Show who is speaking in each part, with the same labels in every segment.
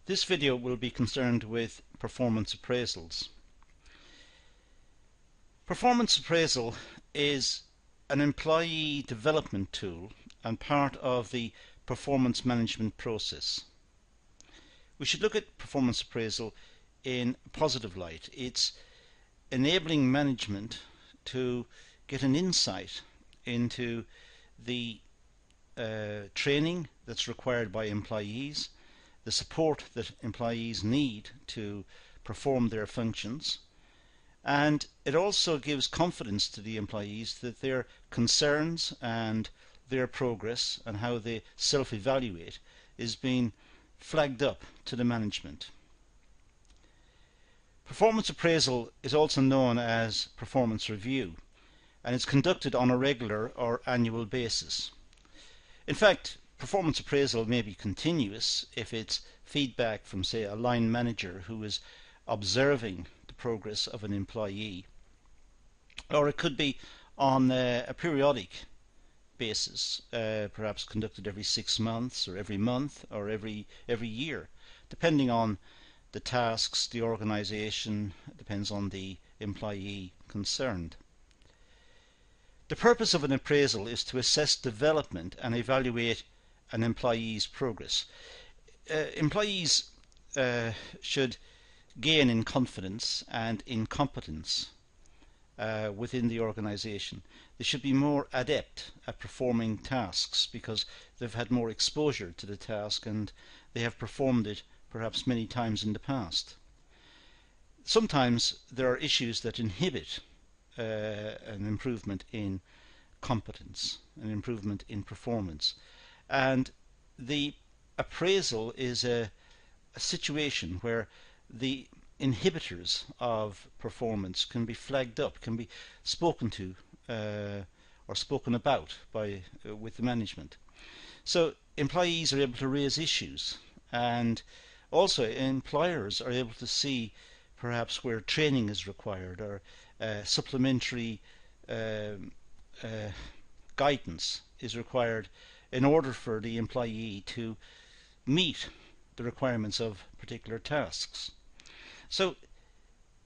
Speaker 1: This video will be concerned with performance appraisals. Performance appraisal is an employee development tool and part of the performance management process. We should look at performance appraisal in a positive light. It's enabling management to get an insight into the training that's required by employees, the support that employees need to perform their functions, and it also gives confidence to the employees that their concerns and their progress and how they self-evaluate is being flagged up to the management. Performance appraisal is also known as performance review, and it's conducted on a regular or annual basis. In fact, performance appraisal may be continuous if it's feedback from, say, a line manager who is observing the progress of an employee, or it could be on a periodic basis, perhaps conducted every 6 months or every month or every year, depending on the tasks, the organization, depends on the employee concerned. The purpose of an appraisal is to assess development and evaluate an employee's progress. Employees should gain in confidence and in competence within the organization. They should be more adept at performing tasks because they've had more exposure to the task and they have performed it perhaps many times in the past. Sometimes there are issues that inhibit an improvement in competence, an improvement in performance, and the appraisal is a situation where the inhibitors of performance can be flagged up, can be spoken to or spoken about with the management. So employees are able to raise issues, and also employers are able to see perhaps where training is required or supplementary guidance is required in order for the employee to meet the requirements of particular tasks. So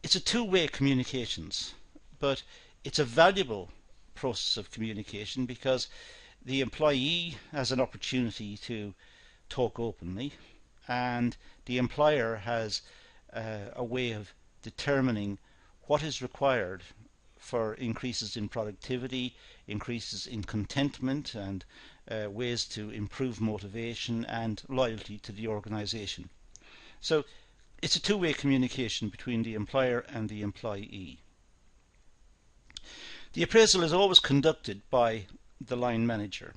Speaker 1: it's a two-way communications, but it's a valuable process of communication because the employee has an opportunity to talk openly, and the employer has a way of determining what is required for increases in productivity, increases in contentment, and ways to improve motivation and loyalty to the organization. So it's a two-way communication between the employer and the employee. The appraisal is always conducted by the line manager,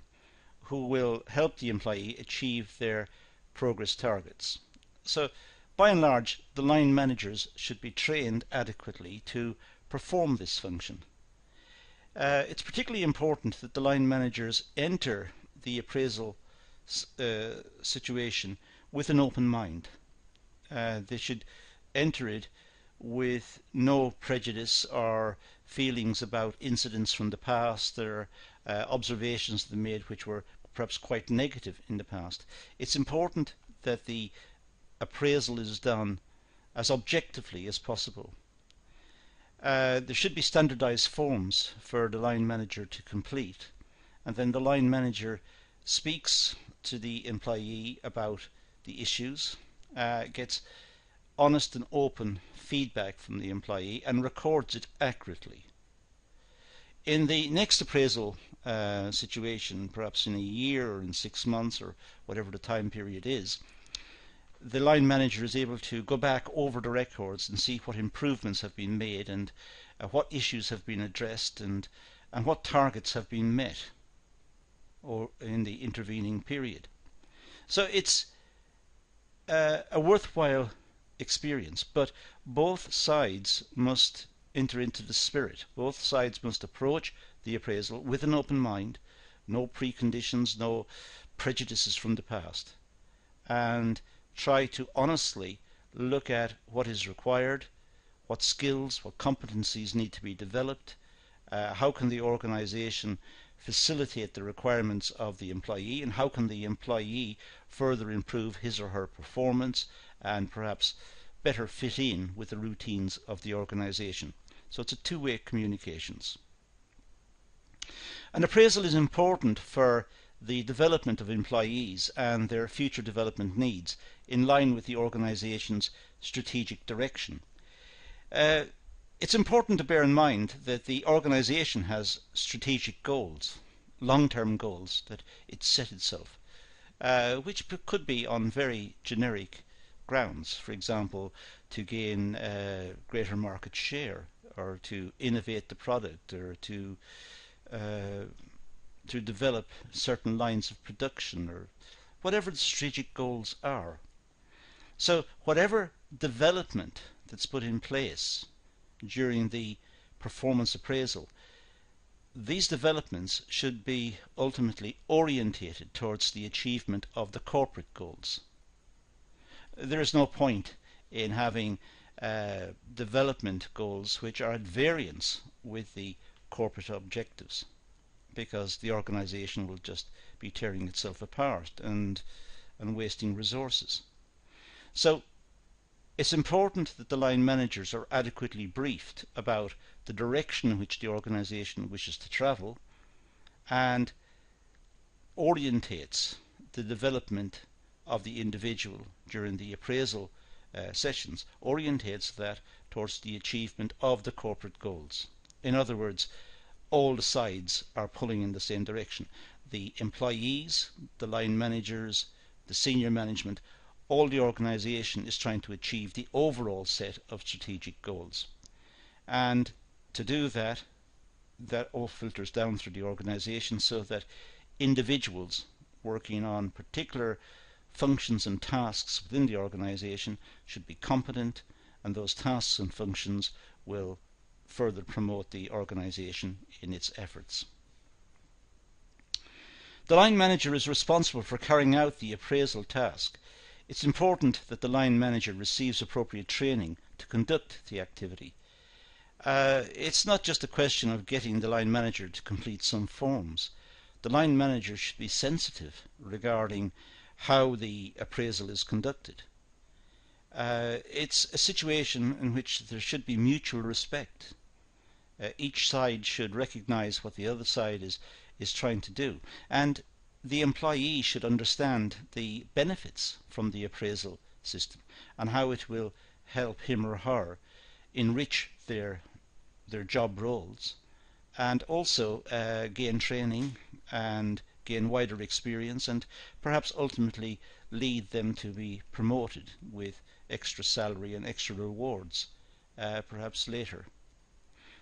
Speaker 1: who will help the employee achieve their progress targets. So by and large, the line managers should be trained adequately to perform this function. It's particularly important that the line managers enter the appraisal situation with an open mind. They should enter it with no prejudice or feelings about incidents from the past or observations they made which were perhaps quite negative in the past. It's important that the appraisal is done as objectively as possible. There should be standardized forms for the line manager to complete, and then the line manager speaks to the employee about the issues, gets honest and open feedback from the employee and records it accurately. In the next appraisal situation, perhaps in a year or in 6 months or whatever the time period is, the line manager is able to go back over the records and see what improvements have been made and what issues have been addressed and what targets have been met or in the intervening period. So it's a worthwhile experience, but both sides must enter into the spirit. Both sides must approach the appraisal with an open mind, no preconditions, no prejudices from the past, and try to honestly look at what is required, what skills, what competencies need to be developed, how can the organization facilitate the requirements of the employee, and how can the employee further improve his or her performance and perhaps better fit in with the routines of the organization. So it's a two-way communications. An appraisal is important for the development of employees and their future development needs in line with the organization's strategic direction. It's important to bear in mind that the organization has strategic goals, long-term goals that it set itself, which could be on very generic grounds. For example, to gain greater market share, or to innovate the product, or to develop certain lines of production, or whatever the strategic goals are. So whatever development that's put in place during the performance appraisal, these developments should be ultimately orientated towards the achievement of the corporate goals. There is no point in having development goals which are at variance with the corporate objectives, because the organization will just be tearing itself apart and wasting resources. So it's important that the line managers are adequately briefed about the direction in which the organization wishes to travel, and orientates the development of the individual during the appraisal sessions, orientates that towards the achievement of the corporate goals. In other words, all the sides are pulling in the same direction. The employees, the line managers, the senior management, all the organization is trying to achieve the overall set of strategic goals. And to do that, that all filters down through the organization, so that individuals working on particular functions and tasks within the organization should be competent, and those tasks and functions will further promote the organization in its efforts. The line manager is responsible for carrying out the appraisal task. It's important that the line manager receives appropriate training to conduct the activity. It's not just a question of getting the line manager to complete some forms. The line manager should be sensitive regarding how the appraisal is conducted. It's a situation in which there should be mutual respect. Each side should recognize what the other side is trying to do, and the employee should understand the benefits from the appraisal system and how it will help him or her enrich their job roles, and also gain training and gain wider experience, and perhaps ultimately lead them to be promoted with extra salary and extra rewards perhaps later.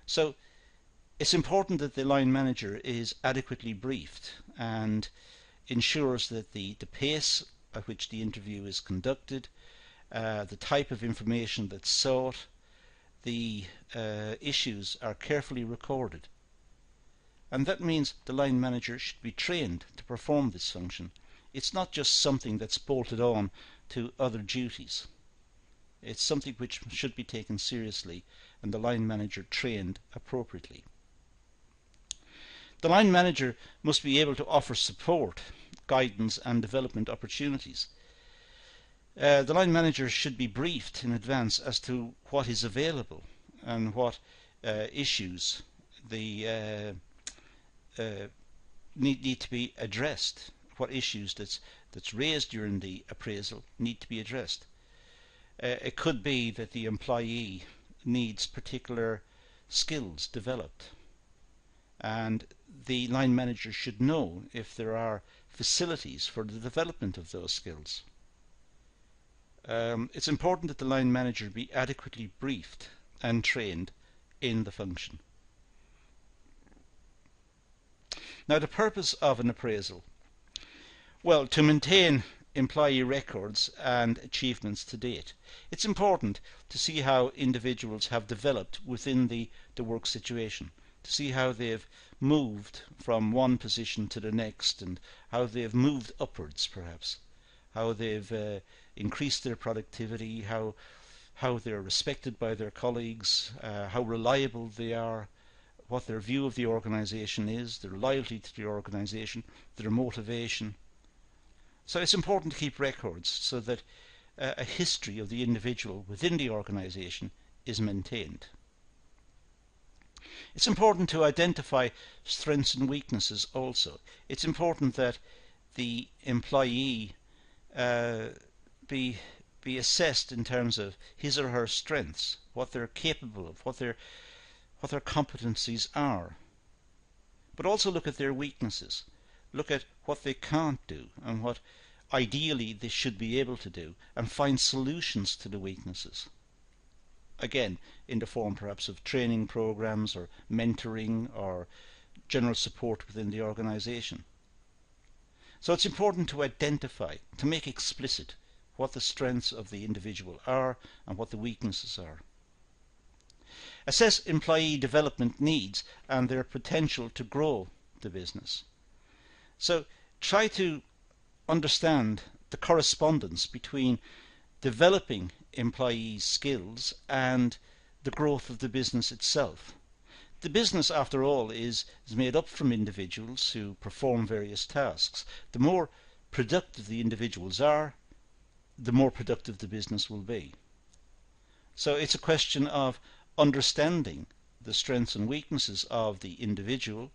Speaker 1: So it's important that the line manager is adequately briefed and ensures that the pace at which the interview is conducted, the type of information that's sought, the issues are carefully recorded. And that means the line manager should be trained to perform this function. It's not just something that's bolted on to other duties. It's something which should be taken seriously, and the line manager trained appropriately. The line manager must be able to offer support, guidance and development opportunities. The line manager should be briefed in advance as to what is available and what issues need to be addressed, what issues that's raised during the appraisal need to be addressed. It could be that the employee needs particular skills developed, and the line manager should know if there are facilities for the development of those skills. It's important that the line manager be adequately briefed and trained in the function. Now, the purpose of an appraisal. Well, to maintain employee records and achievements to date. It's important to see how individuals have developed within the work situation, to see how they've moved from one position to the next, and how they've moved upwards perhaps, how they've increased their productivity, how they're respected by their colleagues, how reliable they are, what their view of the organisation is, their loyalty to the organisation, their motivation. So it's important to keep records so that a history of the individual within the organisation is maintained. It's important to identify strengths and weaknesses also. It's important that the employee be assessed in terms of his or her strengths, what they're capable of, what their competencies are. But also look at their weaknesses. Look at what they can't do and what ideally they should be able to do, and find solutions to the weaknesses. Again, in the form perhaps of training programs or mentoring or general support within the organisation. So it's important to identify, to make explicit what the strengths of the individual are and what the weaknesses are. Assess employee development needs and their potential to grow the business. So try to understand the correspondence between developing employees' skills and the growth of the business itself. The business, after all, is made up from individuals who perform various tasks. The more productive the individuals are, the more productive the business will be. So it's a question of understanding the strengths and weaknesses of the individual,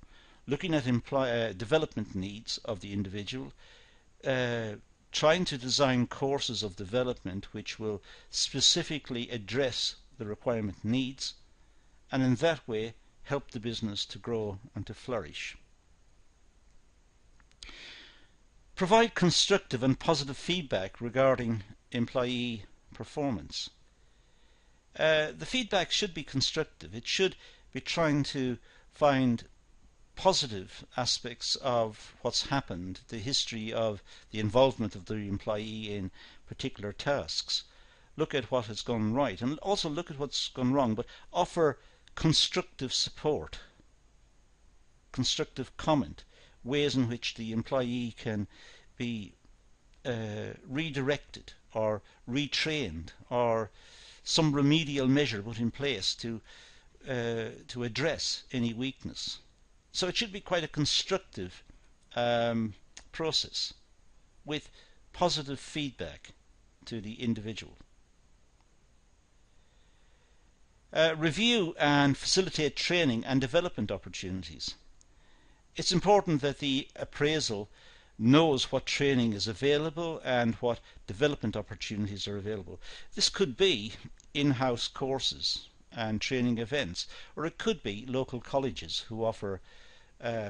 Speaker 1: looking at development needs of the individual, trying to design courses of development which will specifically address the requirement needs, and in that way help the business to grow and to flourish. Provide constructive and positive feedback regarding employee performance. The feedback should be constructive. It should be trying to find positive aspects of what's happened, the history of the involvement of the employee in particular tasks. Look at what has gone right and also look at what's gone wrong, but offer constructive support, constructive comment, ways in which the employee can be redirected or retrained, or some remedial measure put in place to address any weakness. So it should be quite a constructive process with positive feedback to the individual. Review and facilitate training and development opportunities. It's important that the appraisal knows what training is available and what development opportunities are available. This could be in-house courses and training events, or it could be local colleges who offer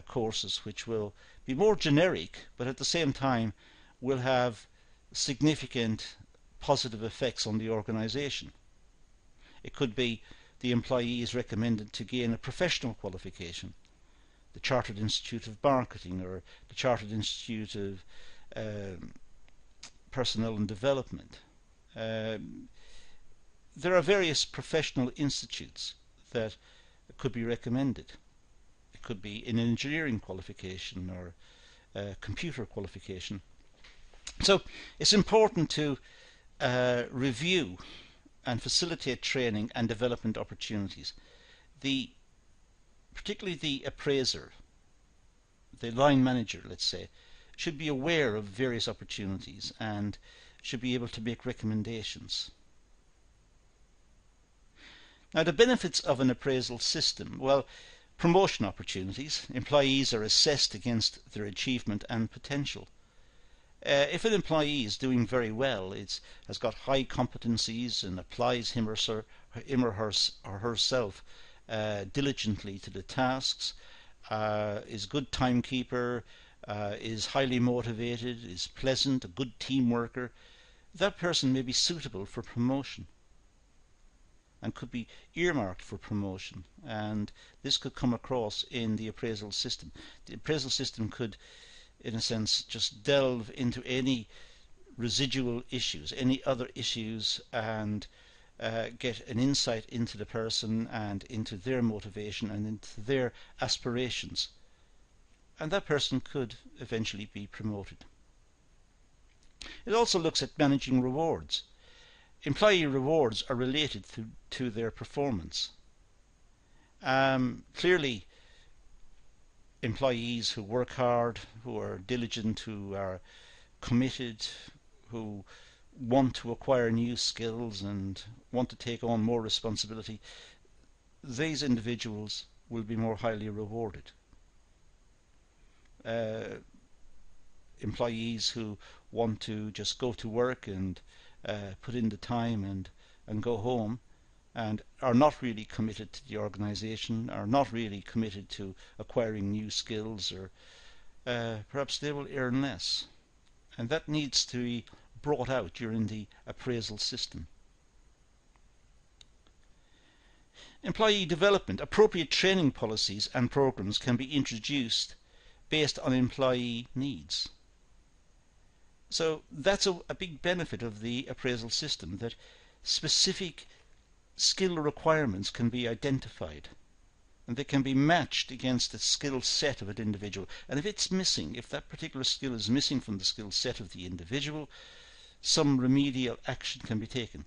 Speaker 1: courses which will be more generic but at the same time will have significant positive effects on the organisation. It could be the employee is recommended to gain a professional qualification, the Chartered Institute of Marketing or the Chartered Institute of Personnel and Development. There are various professional institutes that could be recommended. It could be an engineering qualification or a computer qualification. So it's important to review and facilitate training and development opportunities. Particularly the appraiser, the line manager, let's say, should be aware of various opportunities and should be able to make recommendations. Now, the benefits of an appraisal system. Well, promotion opportunities. Employees are assessed against their achievement and potential. If an employee is doing very well, has got high competencies and applies him or herself diligently to the tasks, is a good timekeeper, is highly motivated, is pleasant, a good team worker, that person may be suitable for promotion and could be earmarked for promotion, and this could come across in the appraisal system. The appraisal system could, in a sense, just delve into any residual issues, any other issues, and get an insight into the person and into their motivation and into their aspirations, and that person could eventually be promoted. It also looks at managing rewards. Employee rewards are related to their performance. Clearly, employees who work hard, who are diligent, who are committed, who want to acquire new skills and want to take on more responsibility, these individuals will be more highly rewarded. Employees who want to just go to work and put in the time and go home and are not really committed to the organization, are not really committed to acquiring new skills, or perhaps they will earn less. And that needs to be brought out during the appraisal system. Employee development. Appropriate training policies and programs can be introduced based on employee needs. So that's a big benefit of the appraisal system, that specific skill requirements can be identified and they can be matched against the skill set of an individual. And if it's missing, if that particular skill is missing from the skill set of the individual, some remedial action can be taken.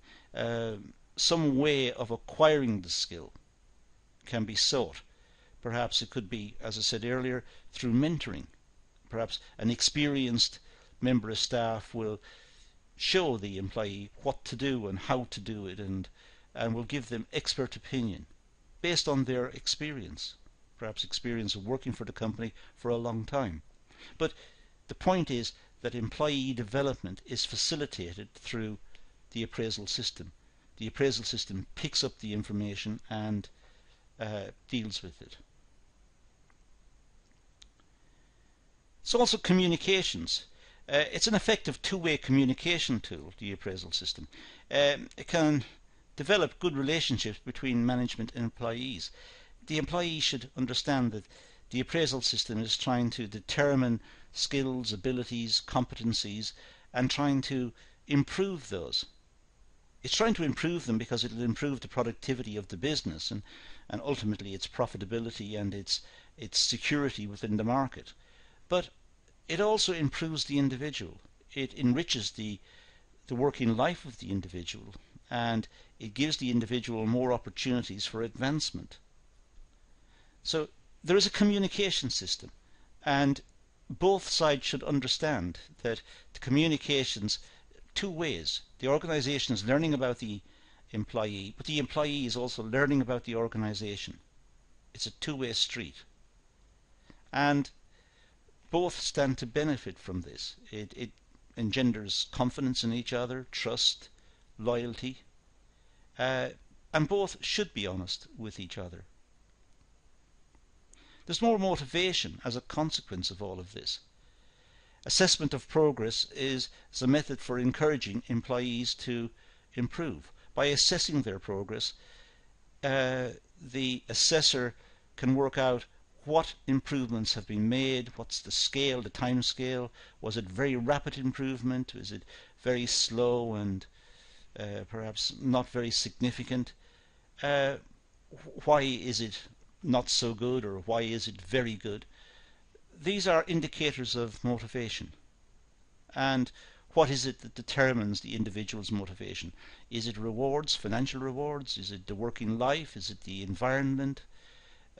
Speaker 1: Some way of acquiring the skill can be sought. Perhaps it could be, as I said earlier, through mentoring. Perhaps an experienced member of staff will show the employee what to do and how to do it, and will give them expert opinion based on their experience, perhaps experience of working for the company for a long time. But the point is that employee development is facilitated through the appraisal system. The appraisal system picks up the information and deals with it. It's also communications. It's an effective two-way communication tool, the appraisal system. It can develop good relationships between management and employees. The employee should understand that the appraisal system is trying to determine skills, abilities, competencies, and trying to improve those. It's trying to improve them because it will improve the productivity of the business and ultimately its profitability and its security within the market. But it also improves the individual. It enriches the working life of the individual, and it gives the individual more opportunities for advancement. So there is a communication system, and both sides should understand that the communications, two ways. The organization is learning about the employee, but the employee is also learning about the organization. It's a two-way street. And both stand to benefit from this. It engenders confidence in each other, trust, loyalty, and both should be honest with each other. There's more motivation as a consequence of all of this. Assessment of progress is a method for encouraging employees to improve. By assessing their progress, the assessor can work out what improvements have been made, what's the scale, the time scale. Was it very rapid improvement? Was it very slow and perhaps not very significant? Why is it not so good, or why is it very good? These are indicators of motivation. And what is it that determines the individual's motivation? Is it rewards, financial rewards? Is it the working life? Is it the environment?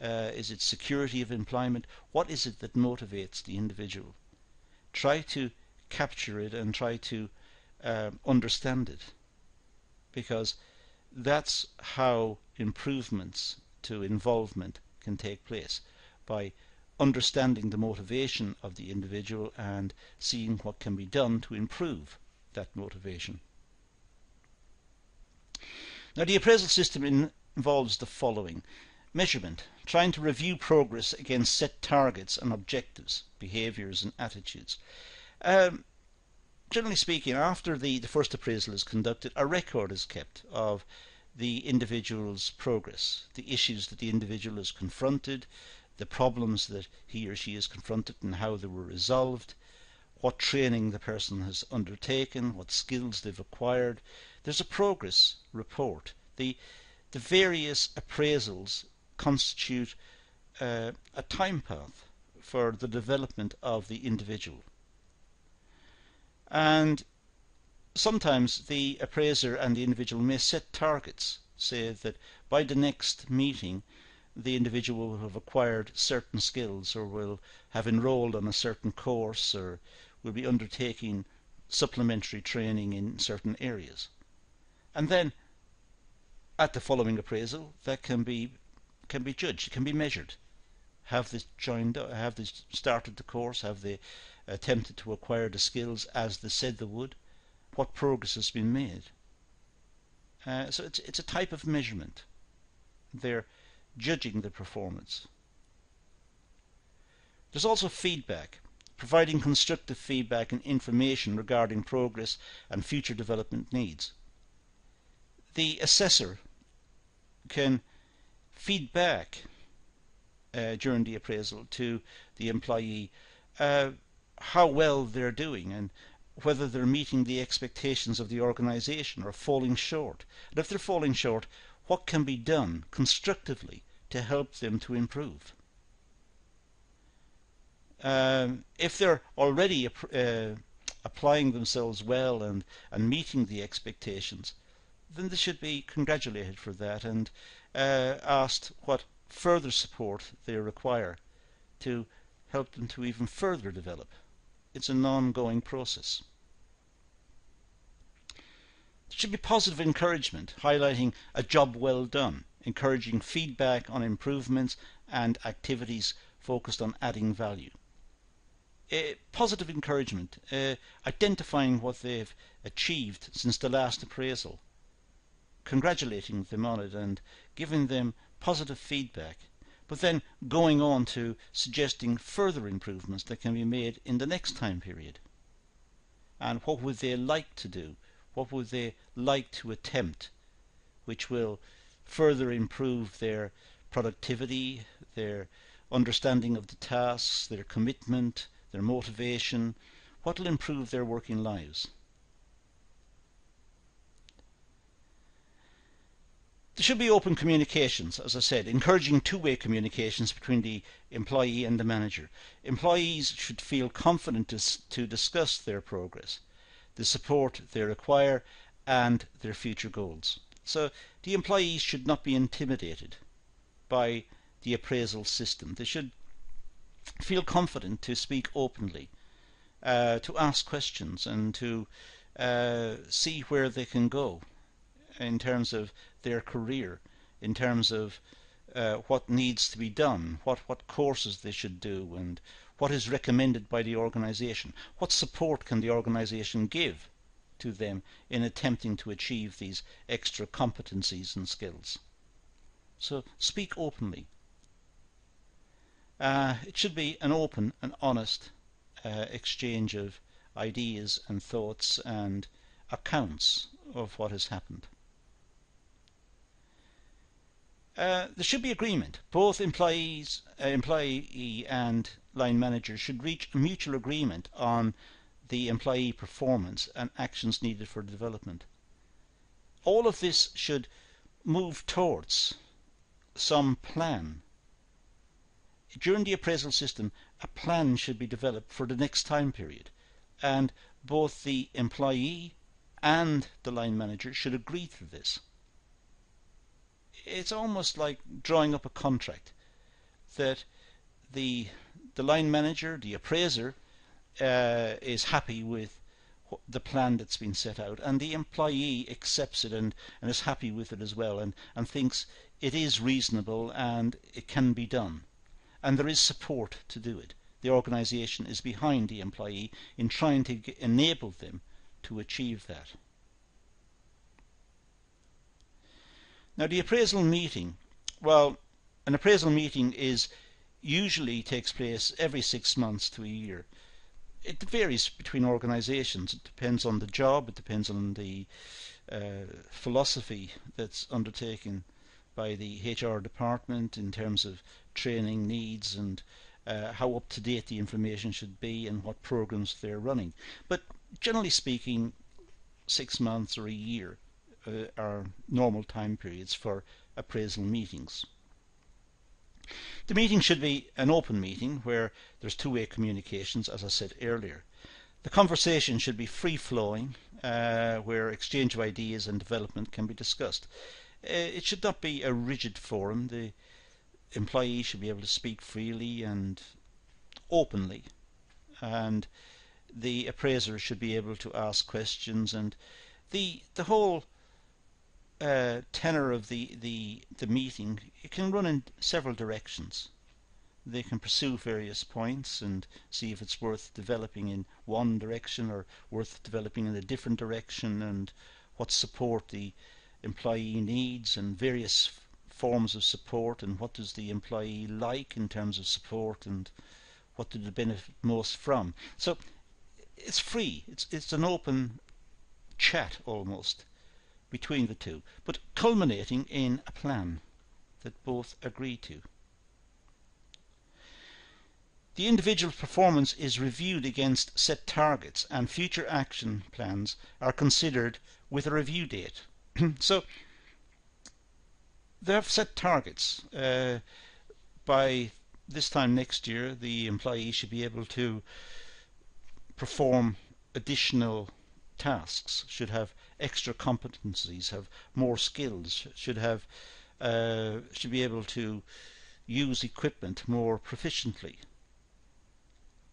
Speaker 1: Is it security of employment? What is it that motivates the individual? Try to capture it and try to understand it, because that's how improvements to involvement can take place, by understanding the motivation of the individual and seeing what can be done to improve that motivation. Now, the appraisal system involves the following. Measurement, trying to review progress against set targets and objectives, behaviours and attitudes. Generally speaking, after the first appraisal is conducted, a record is kept of the individual's progress, the issues that the individual has confronted, the problems that he or she has confronted and how they were resolved, what training the person has undertaken, what skills they've acquired. There's a progress report. The various appraisals constitute a time path for the development of the individual. And sometimes the appraiser and the individual may set targets, say that by the next meeting the individual will have acquired certain skills, or will have enrolled on a certain course, or will be undertaking supplementary training in certain areas. And then at the following appraisal, that can be judged, it can be measured. Have they started the course? Have they attempted to acquire the skills as they said they would? What progress has been made? So it's a type of measurement. They're judging the performance. There's also feedback, providing constructive feedback and information regarding progress and future development needs. The assessor can feed back during the appraisal to the employee how well they're doing and whether they're meeting the expectations of the organisation or falling short. And if they're falling short, what can be done constructively to help them to improve? If they're already applying themselves well and meeting the expectations, then they should be congratulated for that and asked what further support they require to help them to even further develop. It's an ongoing process. There should be positive encouragement, highlighting a job well done, encouraging feedback on improvements and activities focused on adding value. Positive encouragement, identifying what they've achieved since the last appraisal, congratulating them on it and giving them positive feedback, but then going on to suggesting further improvements that can be made in the next time period. And what would they like to do? What would they like to attempt, which will further improve their productivity, their understanding of the tasks, their commitment, their motivation? What will improve their working lives? There should be open communications, as I said, encouraging two-way communications between the employee and the manager. Employees should feel confident to discuss their progress, the support they require, and their future goals. So the employees should not be intimidated by the appraisal system. They should feel confident to speak openly, to ask questions, and to see where they can go in terms of their career, in terms of what needs to be done, what courses they should do, and what is recommended by the organisation. What support can the organisation give to them in attempting to achieve these extra competencies and skills? So speak openly. It should be an open and honest exchange of ideas and thoughts and accounts of what has happened. There should be agreement. Both employee and line manager should reach a mutual agreement on the employee performance and actions needed for development. All of this should move towards some plan. During the appraisal system, a plan should be developed for the next time period, and both the employee and the line manager should agree to this. It's almost like drawing up a contract that the line manager, the appraiser, is happy with the plan that's been set out, and the employee accepts it and is happy with it as well, and thinks it is reasonable and it can be done, and there is support to do it. The organisation is behind the employee in trying to enable them to achieve that. Now, the appraisal meeting, well, an appraisal meeting usually takes place every 6 months to a year. It varies between organisations. It depends on the job, it depends on the philosophy that's undertaken by the HR department in terms of training needs and how up to date the information should be and what programs they're running. But generally speaking, 6 months or a year are normal time periods for appraisal meetings. The meeting should be an open meeting where there's two-way communications, as I said earlier. The conversation should be free-flowing, where exchange of ideas and development can be discussed. It should not be a rigid forum. employees should be able to speak freely and openly, and the appraiser should be able to ask questions, and the whole tenor of the meeting, it can run in several directions. They can pursue various points and see if it's worth developing in one direction or worth developing in a different direction, and what support the employee needs and various forms of support, and what does the employee like in terms of support, and what do they benefit most from. So it's free, it's an open chat almost between the two, but culminating in a plan that both agree to. The individual performance is reviewed against set targets, and future action plans are considered with a review date. So they have set targets. By this time next year, the employee should be able to perform additional tasks, should have extra competencies, have more skills, should be able to use equipment more proficiently.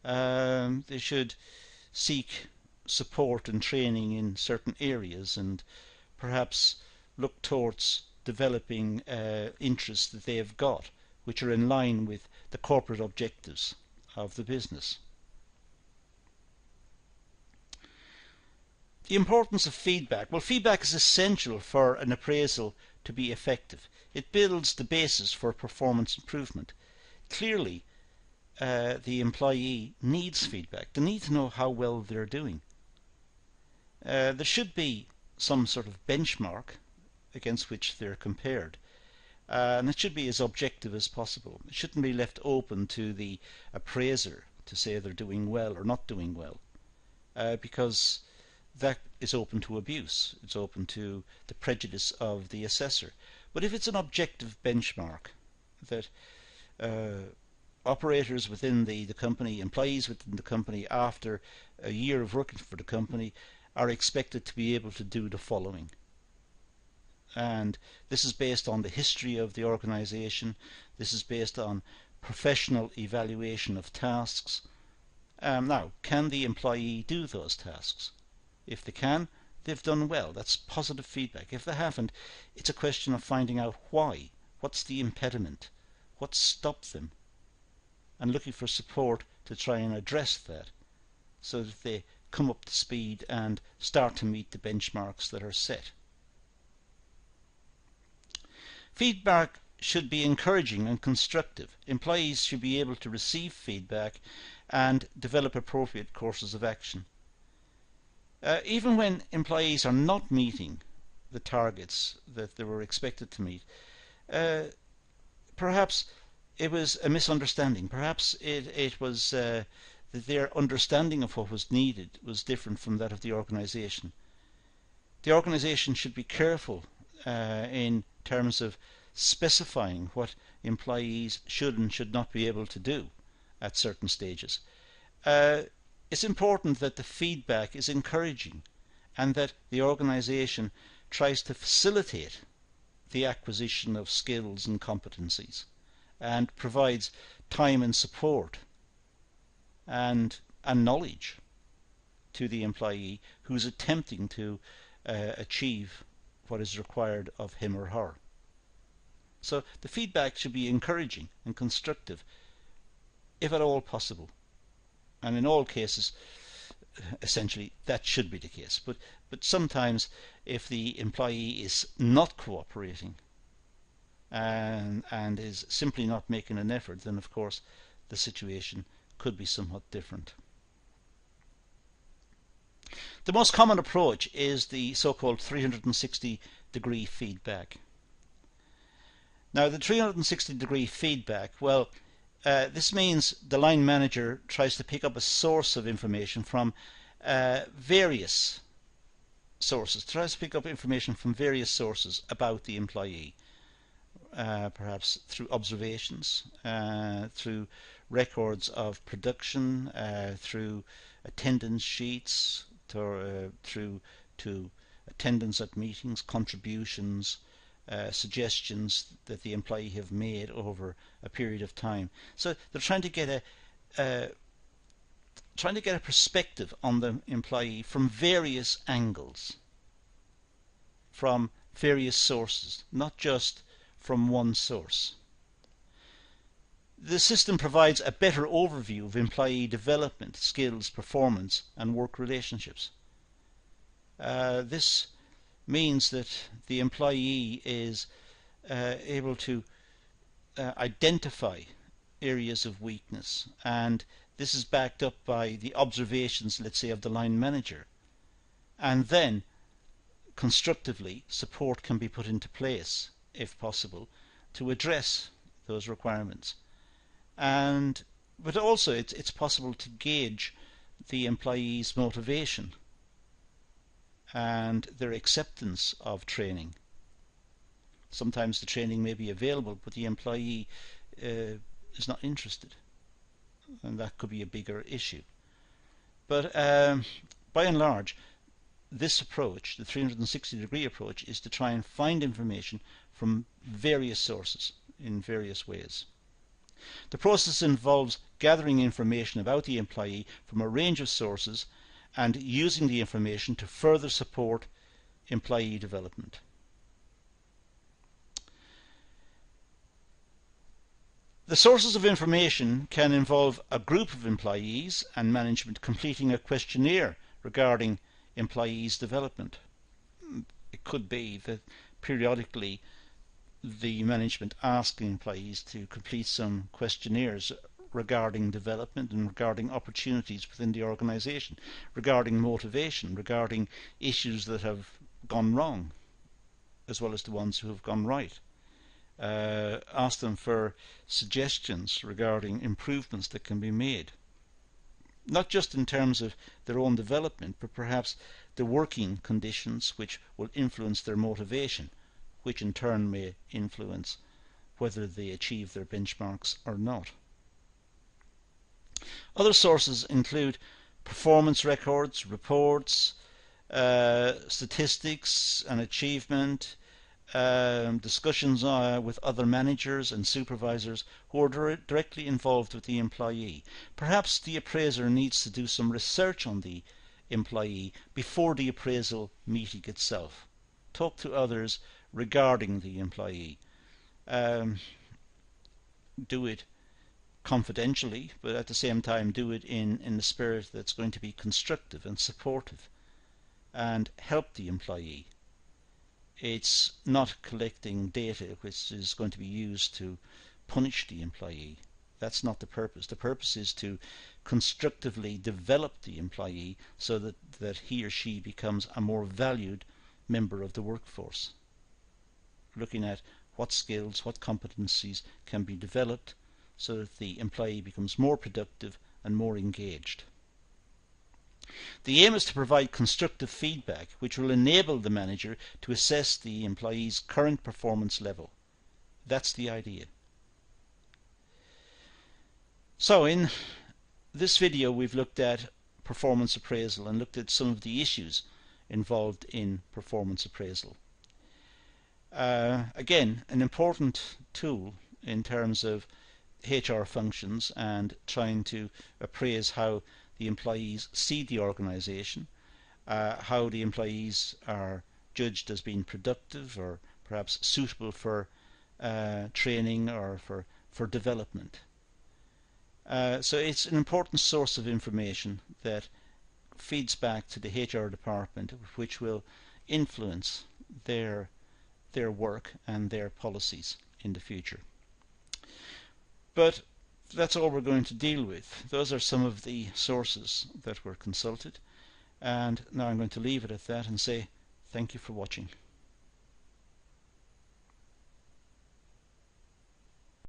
Speaker 1: They should seek support and training in certain areas, and perhaps look towards developing interests that they have got, which are in line with the corporate objectives of the business. The importance of feedback. Well, feedback is essential for an appraisal to be effective. It builds the basis for performance improvement. Clearly, the employee needs feedback. They need to know how well they're doing. There should be some sort of benchmark against which they're compared, and it should be as objective as possible. It shouldn't be left open to the appraiser to say they're doing well or not doing well, because that is open to abuse. It's open to the prejudice of the assessor. But if it's an objective benchmark that operators within the company, employees within the company, after a year of working for the company, are expected to be able to do the following. And this is based on the history of the organization. This is based on professional evaluation of tasks. Now, can the employee do those tasks? If they can, they've done well. That's positive feedback. If they haven't, it's a question of finding out why. What's the impediment? What stopped them? And looking for support to try and address that, so that they come up to speed and start to meet the benchmarks that are set. Feedback should be encouraging and constructive. Employees should be able to receive feedback and develop appropriate courses of action. Even when employees are not meeting the targets that they were expected to meet, perhaps it was a misunderstanding. Perhaps it was that their understanding of what was needed was different from that of the organization. The organization should be careful in terms of specifying what employees should and should not be able to do at certain stages. It's important that the feedback is encouraging, and that the organization tries to facilitate the acquisition of skills and competencies, and provides time and support and knowledge to the employee who's attempting to achieve what is required of him or her. So the feedback should be encouraging and constructive, if at all possible. And in all cases, essentially, that should be the case. But sometimes, if the employee is not cooperating and is simply not making an effort, then of course the situation could be somewhat different. The most common approach is the so-called 360-degree feedback. Now, the 360-degree feedback, well, this means the line manager tries to pick up a source of information from various sources, about the employee, perhaps through observations, through records of production, through attendance sheets, through attendance at meetings, contributions, suggestions that the employee have made over a period of time. So they're trying to get a perspective on the employee from various angles, from various sources, not just from one source. The system provides a better overview of employee development, skills, performance, and work relationships. This means that the employee is able to identify areas of weakness, and this is backed up by the observations, let's say, of the line manager. And then constructively support can be put into place, if possible, to address those requirements. But also it's possible to gauge the employee's motivation and their acceptance of training. Sometimes the training may be available, but the employee is not interested, and that could be a bigger issue. But by and large, this approach, the 360-degree approach, is to try and find information from various sources in various ways. The process involves gathering information about the employee from a range of sources and using the information to further support employee development. The sources of information can involve a group of employees and management completing a questionnaire regarding employees' development. It could be that periodically the management asking employees to complete some questionnaires regarding development and regarding opportunities within the organization, regarding motivation, regarding issues that have gone wrong, as well as the ones who have gone right. Ask them for suggestions regarding improvements that can be made, not just in terms of their own development, but perhaps the working conditions which will influence their motivation, which in turn may influence whether they achieve their benchmarks or not. Other sources include performance records, reports, statistics and achievement, discussions with other managers and supervisors who are directly involved with the employee. Perhaps the appraiser needs to do some research on the employee before the appraisal meeting itself. Talk to others regarding the employee. Do it confidentially, but at the same time do it in a spirit that's going to be constructive and supportive and help the employee. It's not collecting data which is going to be used to punish the employee. That's not the purpose. The purpose is to constructively develop the employee so that he or she becomes a more valued member of the workforce. Looking at what skills, what competencies can be developed so that the employee becomes more productive and more engaged. The aim is to provide constructive feedback which will enable the manager to assess the employee's current performance level. That's the idea. So in this video we've looked at performance appraisal and looked at some of the issues involved in performance appraisal. Again, an important tool in terms of HR functions and trying to appraise how the employees see the organization, how the employees are judged as being productive or perhaps suitable for training or for development. So it's an important source of information that feeds back to the HR department, which will influence their work and their policies in the future. But that's all we're going to deal with. Those are some of the sources that were consulted, and now I'm going to leave it at that and say thank you for watching.